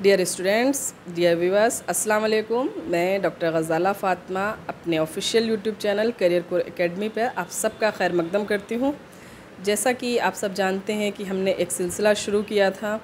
Dear students, dear viewers, अस्सलाम वालेकुम। मैं डॉक्टर गज़ाला फ़ातिमा अपने official YouTube channel career corps academy पर आप सबका खैर मकदम करती हूँ। जैसा कि आप सब जानते हैं कि हमने एक सिलसिला शुरू किया था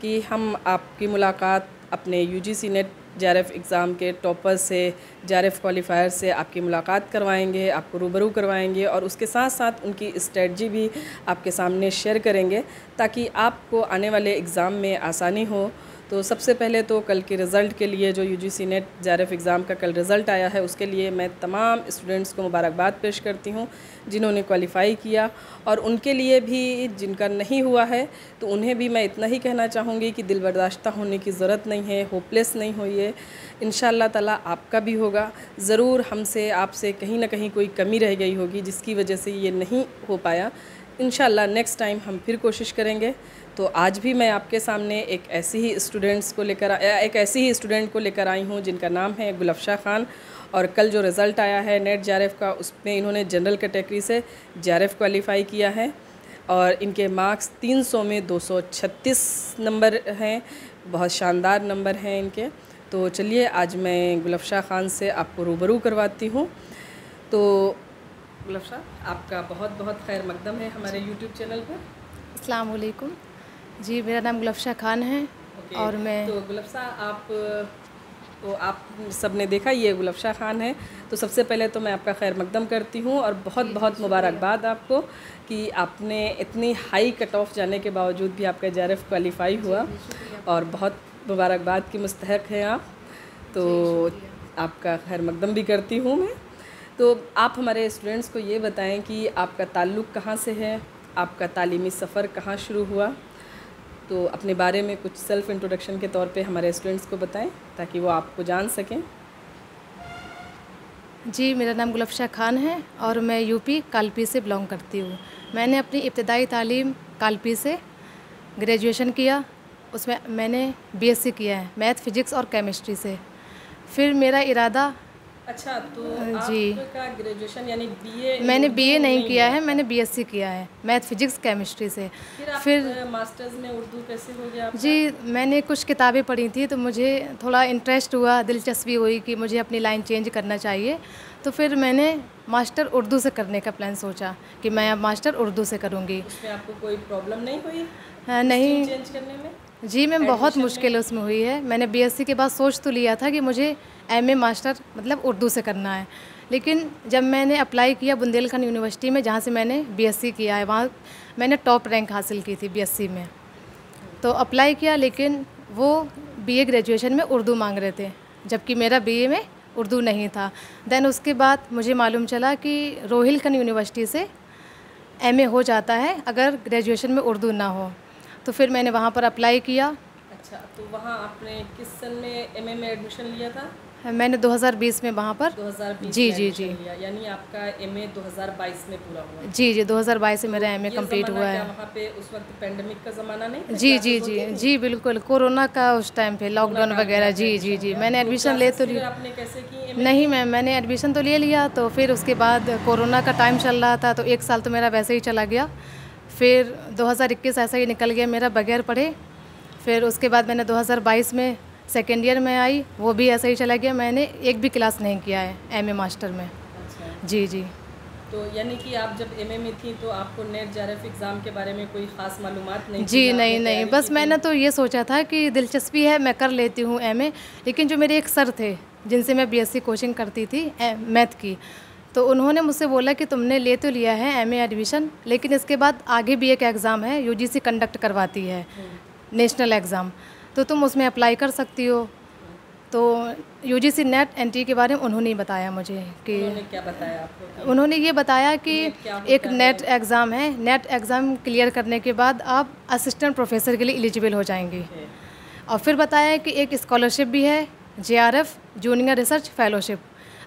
कि हम आपकी मुलाकात अपने यूजीसी नेट जेआरएफ एग्ज़ाम के टॉपर से, जेआरएफ क्वालिफायर से आपकी मुलाकात करवाएंगे, आपको रूबरू करवाएंगे और उसके साथ साथ उनकी स्ट्रेटजी भी आपके सामने शेयर करेंगे ताकि आपको आने वाले एग्ज़ाम में आसानी हो। तो सबसे पहले तो कल के रिज़ल्ट के लिए, जो यूजीसी नेट जेआरएफ एग्ज़ाम का कल रिज़ल्ट आया है, उसके लिए मैं तमाम स्टूडेंट्स को मुबारकबाद पेश करती हूँ जिन्होंने क्वालिफ़ाई किया, और उनके लिए भी जिनका नहीं हुआ है तो उन्हें भी मैं इतना ही कहना चाहूँगी कि दिल बर्दाश्त होने की ज़रूरत नहीं है, होपलेस नहीं होइए। इंशाअल्लाह ताला आपका भी होगा। ज़रूर हमसे आपसे कहीं ना कहीं कोई कमी रह गई होगी जिसकी वजह से ये नहीं हो पाया। इंशाअल्लाह नेक्स्ट टाइम हम फिर कोशिश करेंगे। तो आज भी मैं आपके सामने एक ऐसी ही स्टूडेंट को लेकर आई हूँ जिनका नाम है गुलफ्शा खान, और कल जो रिज़ल्ट आया है नेट जेआरएफ का, उसमें इन्होंने जनरल कैटेगरी से जेआरएफ क्वालिफ़ाई किया है और इनके मार्क्स 300 में 236 नंबर हैं। बहुत शानदार नंबर हैं इनके। तो चलिए आज मैं गुलफ्शा खान से आपको रूबरू करवाती हूँ। तो गुलफ्शा, आपका बहुत बहुत खैर मकदम है हमारे यूट्यूब चैनल पर। अस्सलाम वालेकुम जी, मेरा नाम गुलफ्शा खान है। और मैं तो गुलफ्शा, आप सब ने देखा ये गुलफ्शा खान है। तो सबसे पहले तो मैं आपका खैर मकदम करती हूँ और बहुत बहुत मुबारकबाद आपको कि आपने इतनी हाई कट ऑफ जाने के बावजूद भी आपका जेआरएफ क्वालिफ़ाई हुआ, और बहुत मुबारकबाद की मुस्तहक हैं आप। तो आपका खैर मकदम भी करती हूँ मैं। तो आप हमारे स्टूडेंट्स को ये बताएं कि आपका ताल्लुक़ कहाँ से है, आपका तालीमी सफ़र कहाँ शुरू हुआ। तो अपने बारे में कुछ सेल्फ़ इंट्रोडक्शन के तौर पे हमारे स्टूडेंट्स को बताएं ताकि वो आपको जान सकें। जी, मेरा नाम गुलफ्शा खान है और मैं यूपी कालपी से बिलोंग करती हूँ। मैंने अपनी इब्तदाई तालीम कालपी से ग्रेजुएशन किया, उसमें मैंने बीएससी किया है मैथ, फिज़िक्स और केमिस्ट्री से। फिर मेरा इरादा अच्छा, तो जी आपका ग्रेजुएशन यानी बीए? मैंने बीए नहीं किया है, मैंने बीएससी किया है मैथ, फिज़िक्स, केमिस्ट्री से। फिर मास्टर्स में उर्दू कैसे हो गया आपका? जी, मैंने कुछ किताबें पढ़ी थी तो मुझे थोड़ा इंटरेस्ट हुआ, दिलचस्पी हुई कि मुझे अपनी लाइन चेंज करना चाहिए। तो फिर मैंने मास्टर उर्दू से करने का प्लान सोचा कि मैं अब मास्टर उर्दू से करूँगी। उसमें आपको कोई प्रॉब्लम नहीं हुई? नहीं चेंज करने में? जी, मैम बहुत मुश्किल उसमें हुई है। मैंने बीएससी के बाद सोच तो लिया था कि मुझे एमए मास्टर मतलब उर्दू से करना है, लेकिन जब मैंने अप्लाई किया बुंदेलखंड यूनिवर्सिटी में, जहाँ से मैंने बीएससी किया है, वहाँ मैंने टॉप रैंक हासिल की थी बीएससी में। तो अप्लाई किया, लेकिन वो बीए ग्रेजुएशन में उर्दू मांग रहे थे, जबकि मेरा बीए में उर्दू नहीं था। देन उसके बाद मुझे मालूम चला कि रोहिलखंड यूनिवर्सिटी से एमए हो जाता है अगर ग्रेजुएशन में उर्दू ना हो। तो फिर मैंने वहाँ पर अप्लाई किया। अच्छा, तो वहाँ आपने किस सन में एमए में एडमिशन लिया था? मैंने 2020 में वहाँ पर 2020 जी में जी एडमिशन जी लिया, यानी आपका एमए 2022 में पूरा हुआ? जी जी 2022 से मेरा एमए ये कंप्लीट ज़माना हुआ क्या है। वहाँ पे उस वक्त पेंडेमिक का ज़माना नहीं था? जी जी क्लासेस जी होती थी? जी बिल्कुल, कोरोना का उस टाइम पे लॉकडाउन वगैरह। जी जी जी मैंने एडमिशन ले तो फिर आपने कैसे की एमए? नहीं मैम, मैंने एडमिशन तो ले लिया, तो फिर उसके बाद कोरोना का टाइम चल रहा था तो एक साल तो मेरा वैसे ही चला गया। फिर 2021 ऐसा ही निकल गया मेरा बगैर पढ़े। फिर उसके बाद मैंने 2022 में सेकेंड ईयर में आई, वो भी ऐसा ही चला गया। मैंने एक भी क्लास नहीं किया है एमए मास्टर में। अच्छा, जी जी। तो यानी कि आप जब एमए में थी तो आपको नेट जेआरएफ एग्ज़ाम के बारे में कोई ख़ास मालूमात नहीं थी? जी आपने नहीं नहीं, तैयारी बस की थी? मैंने तो ये सोचा था कि दिलचस्पी है, मैं कर लेती हूँ एमए। लेकिन जो मेरे एक सर थे जिनसे मैं बीएससी कोचिंग करती थी मैथ की, तो उन्होंने मुझसे बोला कि तुमने ले तो लिया है एमए एडमिशन, लेकिन इसके बाद आगे भी एक एग्ज़ाम है, यूजीसी कंडक्ट करवाती है नेशनल एग्ज़ाम, तो तुम उसमें अप्लाई कर सकती हो। तो यूजीसी नेट एनटी के बारे में उन्होंने बताया मुझे कि उन्होंने क्या बताया आपको? उन्होंने ये बताया कि एक होता नेट एग्ज़ाम है, नेट एग्ज़ाम क्लियर करने के बाद आप असिस्टेंट प्रोफेसर के लिए एलिजिबल हो जाएंगे। और फिर बताया कि एक स्कॉलरशिप भी है, जेआरएफ जूनियर रिसर्च फेलोशिप,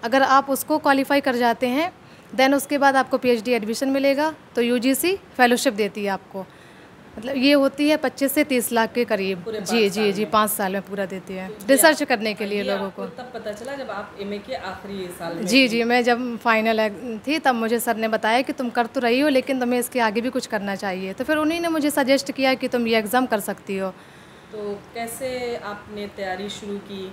अगर आप उसको क्वालिफाई कर जाते हैं देन उसके बाद आपको पीएचडी एडमिशन मिलेगा। तो यूजीसी फेलोशिप देती है आपको, मतलब ये होती है 25 से 30 लाख के करीब। जी जी जी 5 साल में पूरा देती है रिसर्च करने के लिए लोगों को। तब पता चला जब आप एमए के आखिरी साल में जी जी, मैं जब फाइनल थी तब मुझे सर ने बताया कि तुम कर तो रही हो लेकिन तुम्हें इसके आगे भी कुछ करना चाहिए। तो फिर उन्हीं ने मुझे सजेस्ट किया कि तुम ये एग्ज़ाम कर सकती हो। तो कैसे आपने तैयारी शुरू की,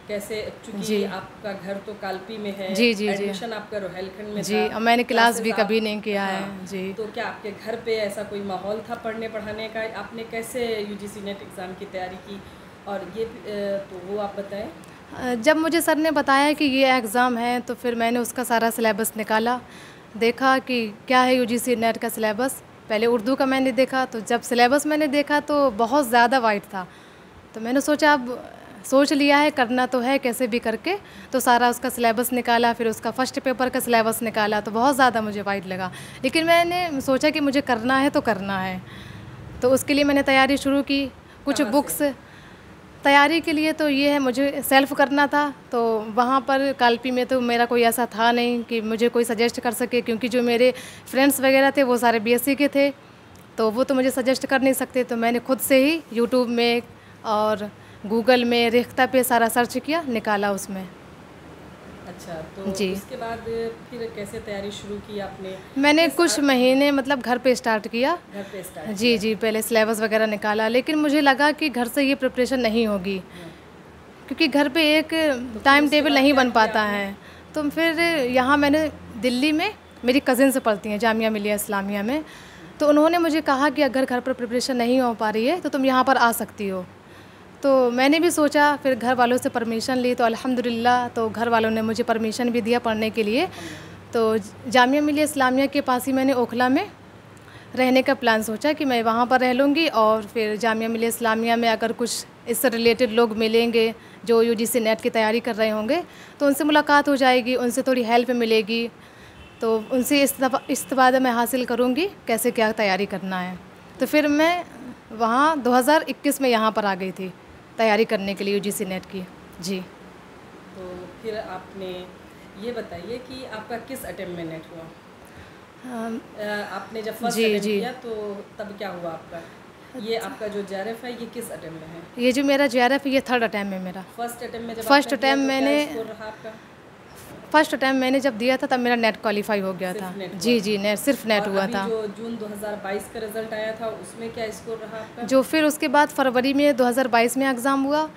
कैसे, चूँकि आपका घर तो कालपी में है, जी जी जी एडमिशन आपका रोहेलखंड में जी, था, और मैंने क्लास भी कभी आप, नहीं किया हाँ, है जी। तो क्या आपके घर पे ऐसा कोई माहौल था पढ़ने पढ़ाने का? आपने कैसे यूजीसी नेट एग्ज़ाम की तैयारी की, और ये तो वो आप बताएं। जब मुझे सर ने बताया कि ये एग्ज़ाम है तो फिर मैंने उसका सारा सिलेबस निकाला, देखा कि क्या है यूजीसी नेट का सिलेबस। पहले उर्दू का मैंने देखा, तो जब सिलेबस मैंने देखा तो बहुत ज़्यादा वाइड था, तो मैंने सोचा अब सोच लिया है करना तो है कैसे भी करके, तो सारा उसका सिलेबस निकाला, फिर उसका फ़र्स्ट पेपर का सिलेबस निकाला, तो बहुत ज़्यादा मुझे वाइड लगा, लेकिन मैंने सोचा कि मुझे करना है तो करना है, तो उसके लिए मैंने तैयारी शुरू की। कुछ बुक्स तैयारी के लिए तो ये है, मुझे सेल्फ़ करना था, तो वहाँ पर कालपी में तो मेरा कोई ऐसा था नहीं कि मुझे कोई सजेस्ट कर सके, क्योंकि जो मेरे फ्रेंड्स वगैरह थे वो सारे बीएससी के थे, तो वो तो मुझे सजेस्ट कर नहीं सकते, तो मैंने खुद से ही यूट्यूब में और गूगल में रेख्ता पे सारा सर्च किया, निकाला उसमें। अच्छा, तो जी, उसके बाद फिर कैसे तैयारी शुरू की आपने? मैंने कुछ महीने मतलब घर पे स्टार्ट किया। घर पे स्टार्ट जी किया? जी, पहले सिलेबस वगैरह निकाला, लेकिन मुझे लगा कि घर से ये प्रिपरेशन नहीं होगी, क्योंकि घर पे एक टाइम टेबल नहीं बन पाता है। तो फिर यहाँ मैंने दिल्ली में मेरी कज़िन से पढ़ती हैं जामिया मिलिया इस्लामिया में, तो उन्होंने मुझे कहा कि अगर घर पर प्रिपरेशन नहीं हो पा रही है तो तुम यहाँ पर आ सकती हो। तो मैंने भी सोचा, फिर घर वालों से परमिशन ली, तो अल्हम्दुलिल्लाह तो घर वालों ने मुझे परमिशन भी दिया पढ़ने के लिए। तो जामिया मिलिया इस्लामिया के पास ही मैंने ओखला में रहने का प्लान सोचा कि मैं वहाँ पर रह लूँगी, और फिर जामिया मिलिया इस्लामिया में अगर कुछ इससे रिलेटेड लोग मिलेंगे जो यूजीसी नेट की तैयारी कर रहे होंगे तो उनसे मुलाकात हो जाएगी, उनसे थोड़ी हेल्प मिलेगी, तो उनसे इस्तिफादा मैं हासिल करूँगी कैसे क्या तैयारी करना है। तो फिर मैं वहाँ 2021 में यहाँ पर आ गई थी तैयारी करने के लिए यूजीसी नेट की। जी, तो फिर आपने ये बताइए कि आपका किस अटेम्प्ट में नेट हुआ? आपने जब फर्स्ट अटेम्प्ट किया तो तब क्या हुआ आपका? ये आपका जो जेआरएफ है ये किस अटेम्प्ट में है? ये जो मेरा जेआरएफ है ये थर्ड अटेम्प्ट में मेरा। फर्स्ट अटेम्प्ट में जब फर्स्ट आपने दिया अटेम्प्ट तो मैंने क्या स्कोर रहा आपका? फर्स्ट अटेम्प्ट मैंने जब दिया था तब मेरा नेट क्वालिफाई हो गया था। जी जी, नेट सिर्फ नेट हुआ था। जो जून 2022 का रिजल्ट आया था उसमें क्या स्कोर रहा आपका? जो फिर उसके बाद फरवरी में 2022 में एग्ज़ाम हुआ,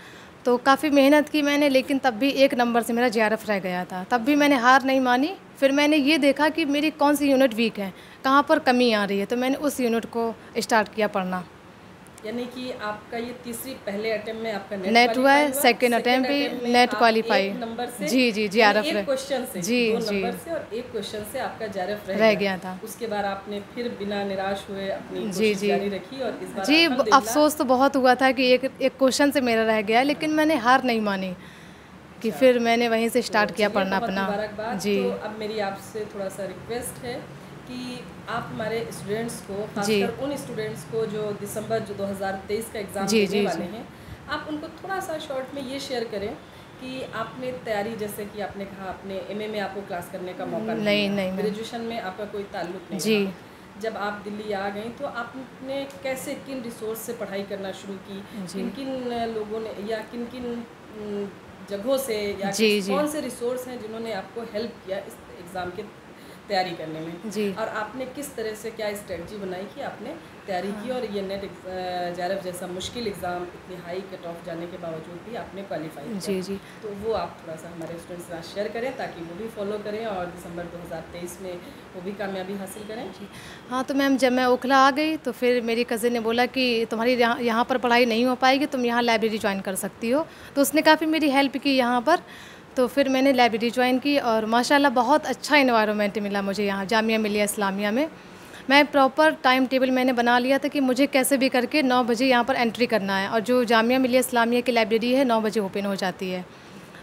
तो काफ़ी मेहनत की मैंने, लेकिन तब भी एक नंबर से मेरा जेआरएफ रह गया था। तब भी मैंने हार नहीं मानी, फिर मैंने ये देखा कि मेरी कौन सी यूनिट वीक है, कहाँ पर कमी आ रही है, तो मैंने उस यूनिट को स्टार्ट किया पढ़ना। यानी कि आपका ये तीसरी पहले अटेम्प्ट में आपका नेट हुआ है, सेकंड अटेम्प्ट पे नेट क्वालिफाई। नंबर से जी जी, जेआरएफ एक क्वेश्चन से, जी दो जी, नंबर से और एक क्वेश्चन से आपका जेआरएफ रह गया था। उसके बाद आपने फिर बिना निराश हुए अपनी जी कोशिश जी जारी रखी, और इस बार जी, अफसोस तो बहुत हुआ था कि एक क्वेश्चन से मेरा रह गया, लेकिन मैंने हार नहीं मानी कि फिर मैंने वहीं से स्टार्ट किया पढ़ना अपना। जी, तो अब मेरी आपसे थोड़ा सा रिक्वेस्ट है कि आप हमारे स्टूडेंट्स को, खासकर उन स्टूडेंट्स को जो दिसंबर जो 2023 का एग्ज़ाम देने वाले हैं, आप उनको थोड़ा सा शॉर्ट में ये शेयर करें कि आपने तैयारी, जैसे कि आपने कहा आपने एमए में आपको क्लास करने का मौका नहीं, ग्रेजुएशन में आपका कोई ताल्लुक नहीं जी, जब आप दिल्ली आ गई तो आपने कैसे, किन रिसोर्स से पढ़ाई करना शुरू की, किन किन लोगों ने या किन किन जगहों से या कौन से रिसोर्स हैं जिन्होंने आपको हेल्प किया इस एग्ज़ाम के तैयारी करने में जी, और आपने किस तरह से क्या स्ट्रेटजी बनाई कि आपने तैयारी की और ये नेट जेआरएफ जैसा मुश्किल एग्ज़ाम इतनी हाई कट ऑफ जाने के बावजूद भी आपने क्वालिफाई किया? जी जी, तो वो आप थोड़ा सा हमारे स्टूडेंट्स के साथ शेयर करें ताकि वो भी फॉलो करें और दिसंबर 2023 में वो भी कामयाबी हासिल करें। जी हाँ, तो मैम जब मैं ओखला आ गई तो फिर मेरी कज़िन ने बोला कि तुम्हारी यहाँ पर पढ़ाई नहीं हो पाएगी, तुम यहाँ लाइब्रेरी ज्वाइन कर सकती हो, तो उसने काफ़ी मेरी हेल्प की यहाँ पर। तो फिर मैंने लाइब्रेरी ज्वाइन की और माशाल्लाह बहुत अच्छा एनवायरनमेंट मिला मुझे यहाँ जामिया मिलिया इस्लामिया में। मैं प्रॉपर टाइम टेबल मैंने बना लिया था कि मुझे कैसे भी करके 9 बजे यहाँ पर एंट्री करना है, और जो जामिया मिलिया इस्लामिया की लाइब्रेरी है 9 बजे ओपन हो जाती है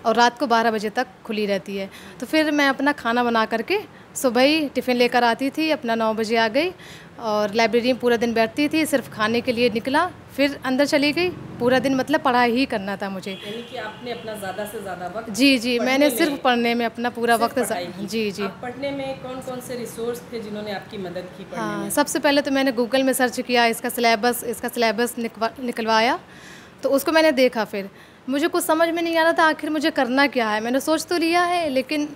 और रात को 12 बजे तक खुली रहती है। तो फिर मैं अपना खाना बना करके सुबह ही टिफ़िन लेकर आती थी, अपना 9 बजे आ गई और लाइब्रेरी में पूरा दिन बैठती थी, सिर्फ खाने के लिए निकला, फिर अंदर चली गई। पूरा दिन मतलब पढ़ाई ही करना था मुझे। यानी कि आपने अपना ज़्यादा से ज़्यादा वक्त जी जी, मैंने सिर्फ पढ़ने में अपना पूरा वक्त। जी जी, पढ़ने में कौन कौन से रिसोर्स थे जिन्होंने आपकी मदद की पढ़ने में? सबसे पहले तो मैंने गूगल में सर्च किया, इसका सिलेबस निकलवाया, तो उसको मैंने देखा। फिर मुझे कुछ समझ में नहीं आ रहा था आखिर मुझे करना क्या है। मैंने सोच तो लिया है लेकिन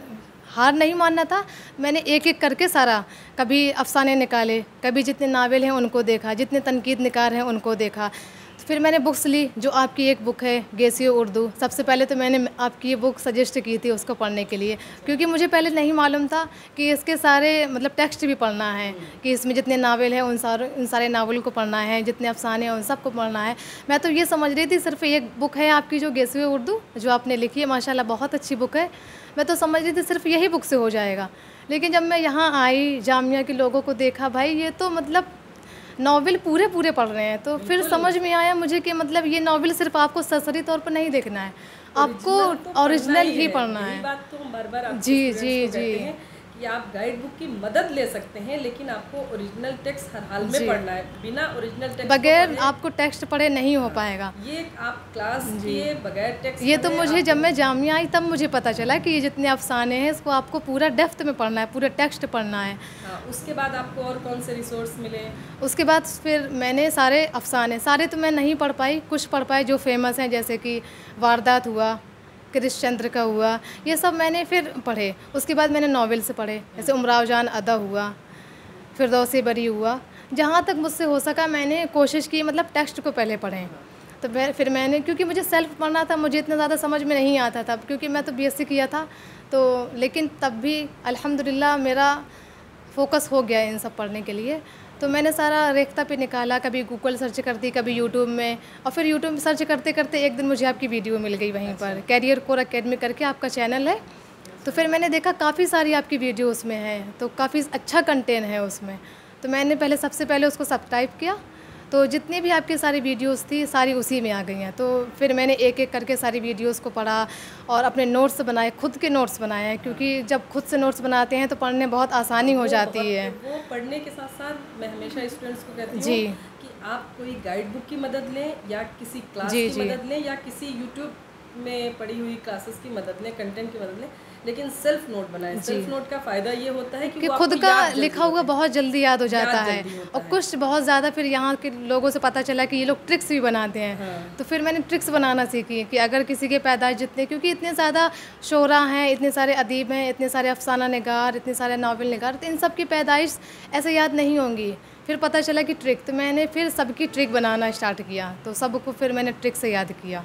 हार नहीं मानना था। मैंने एक एक करके सारा, कभी अफसाने निकाले, कभी जितने नावल हैं उनको देखा, जितने तनकीद निकार हैं उनको देखा। फिर मैंने बुक्स ली, जो आपकी एक बुक है गेसियो उर्दू। सबसे पहले तो मैंने आपकी ये बुक सजेस्ट की थी उसको पढ़ने के लिए, क्योंकि मुझे पहले नहीं मालूम था कि इसके सारे मतलब टेक्स्ट भी पढ़ना है, कि इसमें जितने नावल हैं उन सारे नावल को पढ़ना है, जितने अफसाने हैं उन सबको पढ़ना है। मैं तो ये समझ रही थी सिर्फ एक बुक है आपकी जो गेसियो उर्दू जो आपने लिखी है, माशाल्लाह बहुत अच्छी बुक है। मैं तो समझ रही थी सिर्फ यही बुक से हो जाएगा, लेकिन जब मैं यहाँ आई, जामिया के लोगों को देखा, भाई ये तो मतलब नॉवेल पूरे पढ़ रहे हैं, तो फिर समझ में आया मुझे कि मतलब ये नॉवेल सिर्फ आपको सरसरी तौर पर नहीं देखना है, आपको ओरिजिनल ही पढ़ना है। बात तो हम बार-बार जी जी जी कि आप गाइड बुक की मदद ले सकते हैं, लेकिन आपको ओरिजिनल टेक्स्ट हर हाल में पढ़ना है। बिना ओरिजिनल टेक्स्ट बगैर आपको टेक्स्ट पढ़े नहीं हो पाएगा। ये आप क्लास किए बगैर टेक्स्ट, ये तो मुझे जब मैं जामिया आई तब मुझे पता चला कि ये जितने अफसाने हैं इसको आपको पूरा डेप्थ में पढ़ना है, पूरा टेक्स्ट पढ़ना है। हाँ, उसके बाद आपको और कौन से रिसोर्स मिले? उसके बाद फिर मैंने सारे अफसाने, सारे तो मैं नहीं पढ़ पाई, कुछ पढ़ पाए जो फेमस हैं, जैसे कि वारदात हुआ, कृष्णचंद्र का हुआ, ये सब मैंने फिर पढ़े। उसके बाद मैंने नॉवेल से पढ़े, जैसे उमराव जान अदा हुआ, फिरदौसी बरी हुआ। जहाँ तक मुझसे हो सका मैंने कोशिश की मतलब टेक्स्ट को पहले पढ़ें। तो फिर मैंने, क्योंकि मुझे सेल्फ पढ़ना था, मुझे इतना ज़्यादा समझ में नहीं आता था, क्योंकि मैं तो बीएससी किया था, तो लेकिन तब भी अल्हम्दुलिल्लाह मेरा फोकस हो गया इन सब पढ़ने के लिए। तो मैंने सारा रेख्ता पे निकाला, कभी गूगल सर्च करती, कभी यूट्यूब में, और फिर यूट्यूब में सर्च करते करते एक दिन मुझे आपकी वीडियो मिल गई वहीं पर, कैरियर कोर एकेडमी करके आपका चैनल है। तो फिर मैंने देखा काफ़ी सारी आपकी वीडियो उसमें है, तो काफ़ी अच्छा कंटेंट है उसमें। तो मैंने सबसे पहले उसको सब्सक्राइब किया, तो जितनी भी आपकी सारी वीडियोस थी सारी उसी में आ गई हैं। तो फिर मैंने एक एक करके सारी वीडियोस को पढ़ा और अपने नोट्स बनाए, खुद के नोट्स बनाए हैं, क्योंकि जब खुद से नोट्स बनाते हैं तो पढ़ने बहुत आसानी हो जाती है। वो पढ़ने के साथ साथ मैं हमेशा स्टूडेंट्स को कहती हूँ कि आप कोई गाइड बुक की मदद लें, या किसी क्लास की मदद लें, या किसी यूट्यूब में पढ़ी हुई क्लासेस की मदद लें, कंटेंट की मदद लें, लेकिन सेल्फ नोट बनाएं। सेल्फ नोट का फ़ायदा ये होता है कि खुद का लिखा हुआ बहुत जल्दी याद हो जाता है, और कुछ बहुत ज़्यादा फिर यहाँ के लोगों से पता चला कि ये लोग ट्रिक्स भी बनाते हैं। हाँ। तो फिर मैंने ट्रिक्स बनाना सीखी कि अगर किसी के पैदाइश जितने, क्योंकि इतने ज़्यादा शोरा हैं, इतने सारे अदीब हैं, इतने सारे अफसाना निगार, इतने सारे नावल निगार, तो इन सब की पैदाइश ऐसे याद नहीं होंगी। फिर पता चला कि ट्रिक, तो मैंने फिर सबकी ट्रिक बनाना स्टार्ट किया, तो सबको फिर मैंने ट्रिक से याद किया।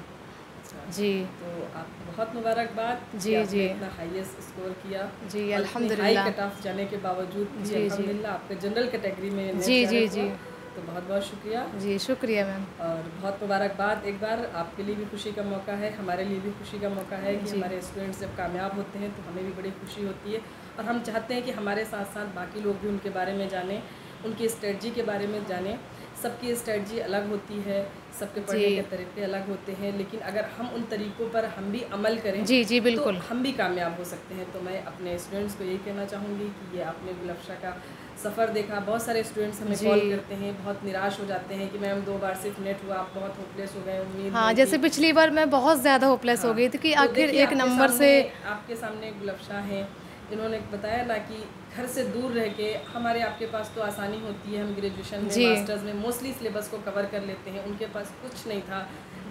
जी, तो आपको बहुत मुबारकबाद जी जी, इतना हाईएस्ट स्कोर किया जी अल्हम्दुलिल्लाह, हाई कट ऑफ जाने के बावजूद जी अल्हम्दुलिल्लाह आपके जनरल कैटेगरी में जी जी जी, तो बहुत बहुत शुक्रिया। जी शुक्रिया मैम, और बहुत मुबारकबाद। एक बार आपके लिए भी खुशी का मौका है, हमारे लिए भी खुशी का मौका है कि हमारे स्टूडेंट्स जब कामयाब होते हैं तो हमें भी बड़ी खुशी होती है, और हम चाहते हैं कि हमारे साथ साथ बाकी लोग भी उनके बारे में जानें, उनकी स्ट्रेटजी के बारे में जानें। सबकी स्ट्रेटजी अलग होती है, सबके पढ़ने के तरीके अलग होते हैं, लेकिन अगर हम उन तरीक़ों पर हम भी अमल करें जी जी बिल्कुल, तो हम भी कामयाब हो सकते हैं। तो मैं अपने स्टूडेंट्स को यही कहना चाहूँगी कि ये आपने गुलफ्शा का सफ़र देखा। बहुत सारे स्टूडेंट्स हमें कॉल करते हैं, बहुत निराश हो जाते हैं कि मैम 2 बार सिर्फ नेट हुआ, आप बहुत होपलेस हो गए। उम्मीद, हाँ, जैसे पिछली बार मैं बहुत ज़्यादा होपलेस हो गई थी कि आखिर एक नंबर से। आपके सामने गुलफ्शा हैं, इन्होंने बताया ना कि घर से दूर रह के हमारे आपके पास तो आसानी होती है, हम ग्रेजुएशन में, मास्टर्स में मोस्टली सिलेबस को कवर कर लेते हैं, उनके पास कुछ नहीं था,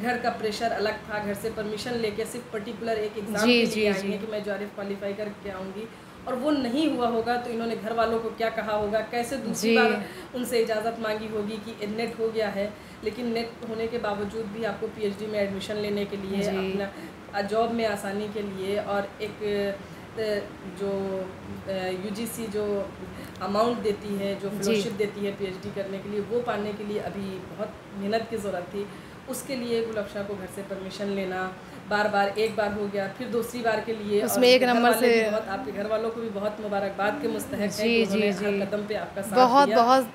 घर का प्रेशर अलग था, घर से परमिशन लेके सिर्फ पर्टिकुलर एक एग्ज़ाम के लिए आई हैं कि मैं JRF क्वालिफाई करके आऊँगी, और वो नहीं हुआ होगा तो इन्होंने घर वालों को क्या कहा होगा, कैसे दूसरी बार उनसे इजाज़त मांगी होगी कि नेट हो गया है। लेकिन नेट होने के बावजूद भी आपको PhD में एडमिशन लेने के लिए, अपना जॉब में आसानी के लिए, और एक जो UGC जो अमाउंट देती है, जो फेलोशिप देती है PhD करने के लिए, वो पाने के लिए अभी बहुत मेहनत की ज़रूरत थी। उसके लिए गुलफ्शा को घर से परमिशन लेना, बार एक बार हो गया, फिर दूसरी बार के लिए उसमें एक नंबर से बहुत, आपके घर वालों को भी बहुत मुबारकबाद के मुस्तहक है जी कि जी हर कदम पे आपका साथ बहुत दिया। बहुत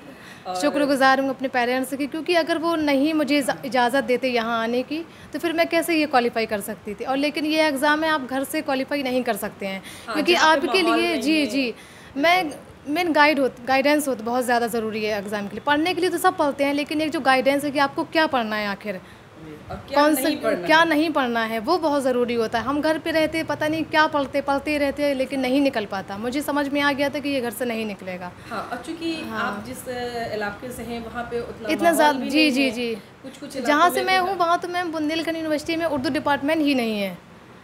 शुक्रगुजार हूँ अपने पेरेंट्स की, क्योंकि अगर वो नहीं मुझे इजाज़त देते यहाँ आने की तो फिर मैं कैसे ये क्वालिफाई कर सकती थी। और लेकिन ये एग्ज़ाम है, आप घर से क्वालिफाई नहीं कर सकते हैं, क्योंकि आपके लिए जी जी मेन गाइडेंस होता बहुत ज़्यादा ज़रूरी है एग्ज़ाम के लिए। पढ़ने के लिए तो सब पढ़ते हैं, लेकिन एक जो गाइडेंस है कि आपको क्या पढ़ना है, आखिर कौन सा क्या नहीं पढ़ना है, वो बहुत ज़रूरी होता है। हम घर पे रहते पता नहीं क्या पढ़ते ही रहते हैं, लेकिन नहीं निकल पाता। मुझे समझ में आ गया था कि ये घर से नहीं निकलेगा। हाँ, और चूँकि आप जिस इलाके से हैं वहाँ पे इतना ज़्यादा जी कुछ जहाँ से मैं हूँ वहाँ तो मैम बुंदेलखंड यूनिवर्सिटी में उर्दू डिपार्टमेंट ही नहीं है।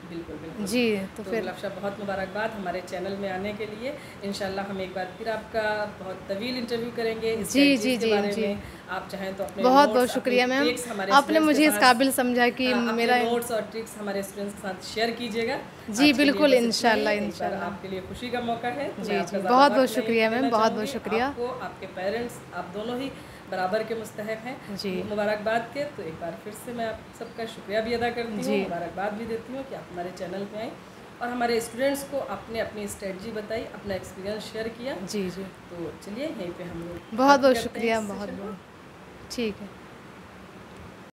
बिल्कुल बिल्कुल जी। तो फिर गुलाब साहब बहुत मुबारकबाद हमारे चैनल में आने के लिए। इंशाल्लाह हम एक बार फिर आपका बहुत तवील इंटरव्यू करेंगे इस जी जी स्ट्रेटजीज के जी बारे जी में। आप चाहें तो अपने बहुत बहुत नोट्स अपनी शुक्रिया मैम, ट्रिक्स हमारे आपने स्टूडेंट्स के मुझे इस साथ, काबिल समझा कि हाँ, मेरा। अपने नोट्स और ट्रिक्स हमारे स्टूडेंट्स के साथ शेयर कीजिएगा। जी आज के लिए बिल्कुल, बस इतना ही। इंशाल्लाह एक बार इंशाल्लाह। आपके लिए खुशी का मौका है तो मैं जी आपका जी, ज़्यादा बहुत वक्त बहुत नहीं शुक्रिया लेना मैम, बहुत बहुत चाहूँगी। शुक्रिया। आपको आपके पेरेंट्स आप दोनों ही बराबर के मुस्तहक हैं जी मुबारकबाद के। तो एक बार फिर से मैं आप सबका शुक्रिया भी अदा करती हूँ, जी मुबारकबाद भी देती हूँ कि आप हमारे चैनल पे आए और हमारे स्टूडेंट्स को आपने अपनी स्ट्रेटजी बताई, अपना एक्सपीरियंस शेयर किया। जी जी, तो चलिए यहीं पे हम लोग बहुत बहुत करते हैं शुक्रिया, इस बहुत सेशन को। बहुत ठीक है।